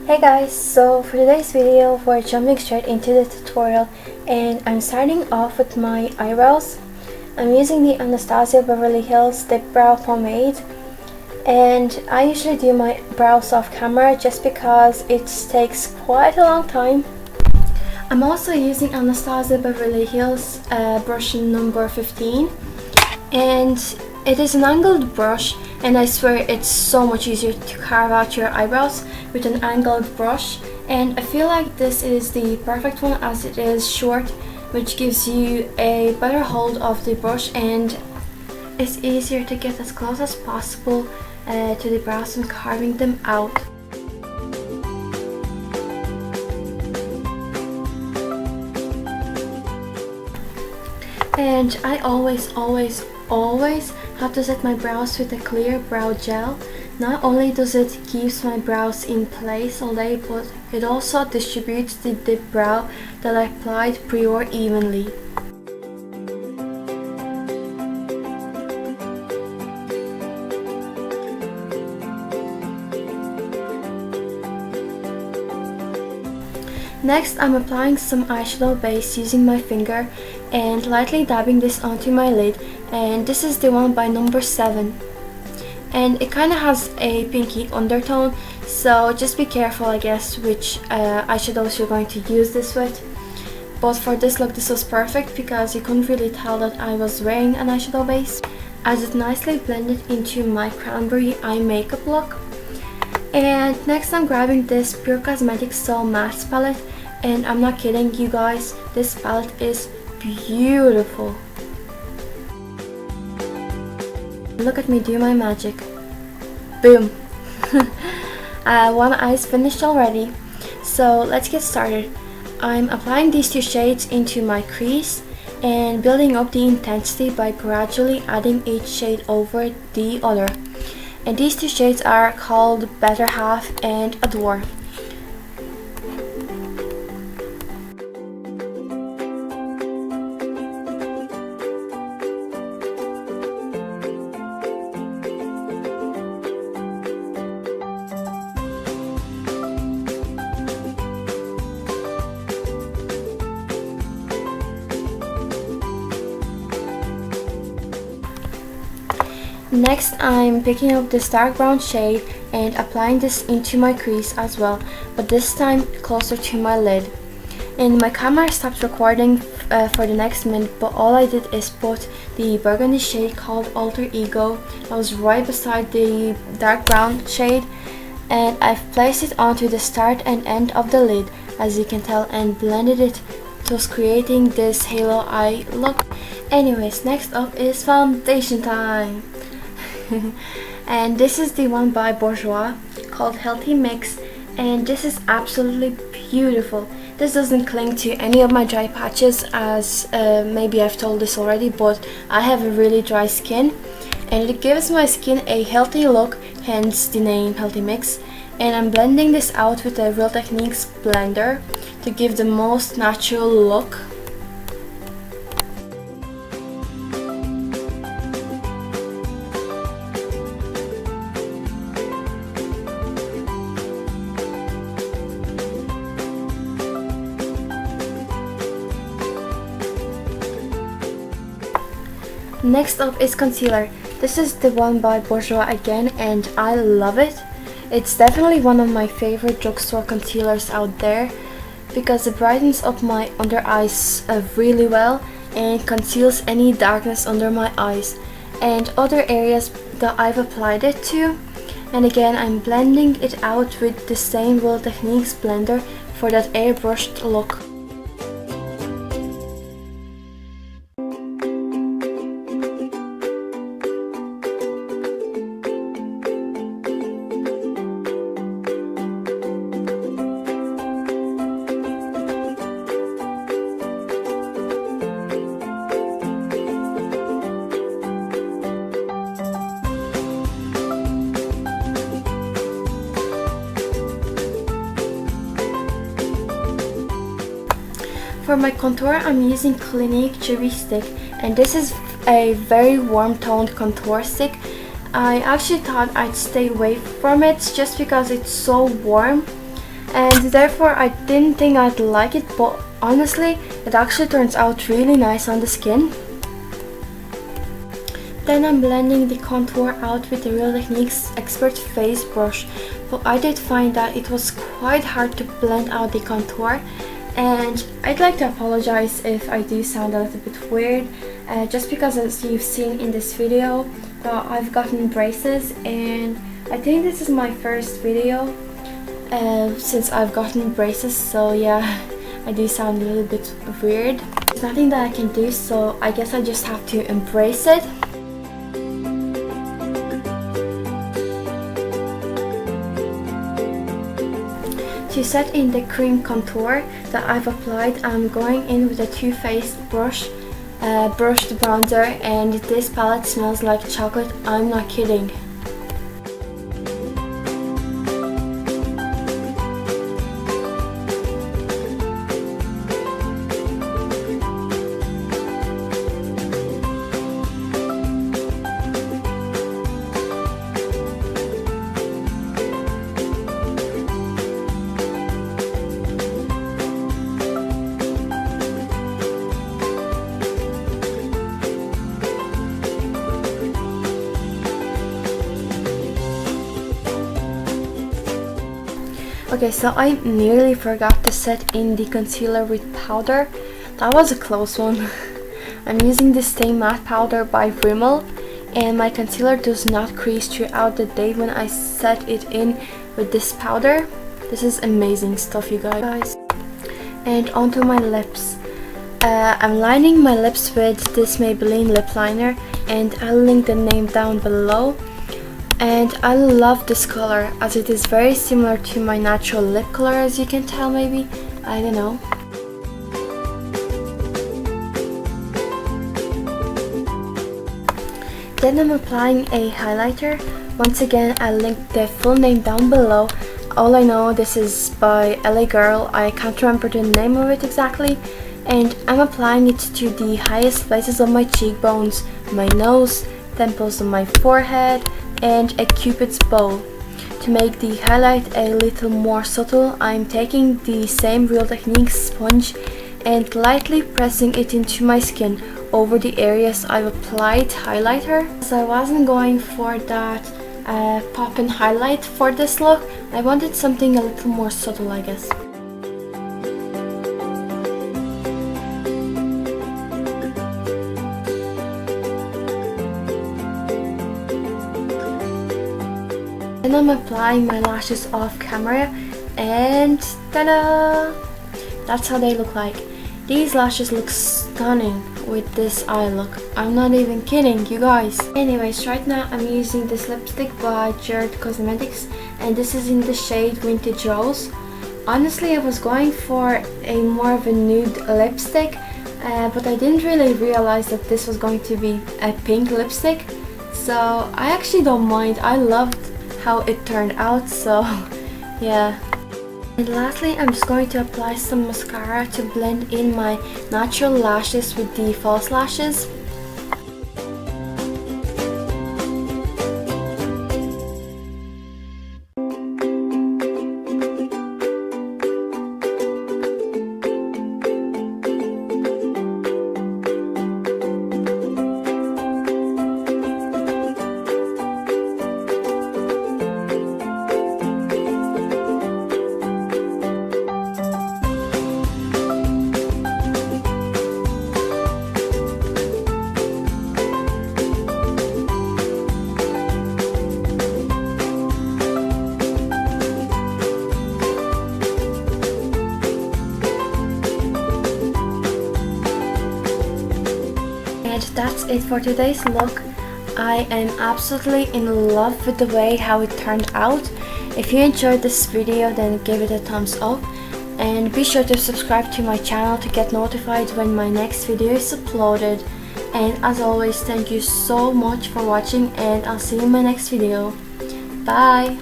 Hey guys, so for today's video we're jumping straight into the tutorial and I'm starting off with my eyebrows. I'm using the Anastasia Beverly Hills Dip Brow Pomade and I usually do my brows off camera just because it takes quite a long time. I'm also using Anastasia Beverly Hills brush number 15 and it is an angled brush and I swear it's so much easier to carve out your eyebrows with an angled brush, and I feel like this is the perfect one as it is short, which gives you a better hold of the brush and it's easier to get as close as possible to the brows and carving them out. And I always have to set my brows with a clear brow gel. Not only does it keep my brows in place all day, but it also distributes the dip brow that I applied prior evenly. Next, I'm applying some eyeshadow base using my finger and lightly dabbing this onto my lid, and this is the one by number 7. And it kind of has a pinky undertone, so just be careful I guess which eyeshadows you're going to use this with. But for this look this was perfect because you couldn't really tell that I was wearing an eyeshadow base, as it nicely blended into my Cranberry eye makeup look. And next I'm grabbing this Pure Cosmetics So Matte palette, and I'm not kidding you guys, this palette is beautiful. Look at me do my magic. Boom! One eye is finished already, so let's get started. I'm applying these two shades into my crease and building up the intensity by gradually adding each shade over the other. And these two shades are called Better Half and Adore. Next, I'm picking up this dark brown shade and applying this into my crease as well, but this time closer to my lid. And my camera stopped recording for the next minute, but all I did is put the burgundy shade called Alter Ego that was right beside the dark brown shade, and I've placed it onto the start and end of the lid, as you can tell, and blended it, thus creating this halo eye look. Anyways, next up is foundation time. And this is the one by Bourjois called Healthy Mix, and this is absolutely beautiful. This doesn't cling to any of my dry patches, as maybe I've told this already, but I have a really dry skin and it gives my skin a healthy look, hence the name Healthy Mix. And I'm blending this out with a Real Techniques blender to give the most natural look. Next up is concealer. This is the one by Bourjois again, and I love it. It's definitely one of my favorite drugstore concealers out there because it brightens up my under eyes really well and conceals any darkness under my eyes and other areas that I've applied it to. And again, I'm blending it out with the same Real Techniques blender for that airbrushed look. For my contour, I'm using Clinique Chubby stick, and this is a very warm toned contour stick. I actually thought I'd stay away from it just because it's so warm, and therefore I didn't think I'd like it, but honestly it actually turns out really nice on the skin. Then I'm blending the contour out with the Real Techniques Expert Face brush, but I did find that it was quite hard to blend out the contour, and I'd like to apologize if I do sound a little bit weird, just because as you've seen in this video, I've gotten braces, and I think this is my first video since I've gotten braces, so yeah, I do sound a little bit weird. There's nothing that I can do, so I guess I just have to embrace it. To set in the cream contour that I've applied, I'm going in with a Too Faced brushed bronzer, and this palette smells like chocolate, I'm not kidding. Okay, so I nearly forgot to set in the concealer with powder. That was a close one. I'm using this Stay Matte powder by Rimmel, and my concealer does not crease throughout the day when I set it in with this powder. This is amazing stuff, you guys. And onto my lips. I'm lining my lips with this Maybelline lip liner, and I'll link the name down below. And I love this color as it is very similar to my natural lip color, as you can tell maybe, I don't know. Then I'm applying a highlighter. Once again, I'll link the full name down below. All I know, this is by LA Girl, I can't remember the name of it exactly. And I'm applying it to the highest places of my cheekbones, my nose, temples on my forehead, and a cupid's bow. To make the highlight a little more subtle, I'm taking the same Real Techniques sponge and lightly pressing it into my skin over the areas I've applied highlighter. So I wasn't going for that pop-in highlight for this look. I wanted something a little more subtle, I guess. Then I'm applying my lashes off camera, and ta-da! That's how they look like. These lashes look stunning with this eye look. I'm not even kidding, you guys. Anyways, right now I'm using this lipstick by Gerard Cosmetics, and this is in the shade Vintage Rose. Honestly, I was going for a more of a nude lipstick, but I didn't really realize that this was going to be a pink lipstick. So I actually don't mind. I loved how it turned out, so yeah. And lastly, I'm just going to apply some mascara to blend in my natural lashes with the false lashes. That's it for today's look. I am absolutely in love with the way how it turned out. If you enjoyed this video, then give it a thumbs up, and be sure to subscribe to my channel to get notified when my next video is uploaded. And as always, thank you so much for watching, and I'll see you in my next video. Bye!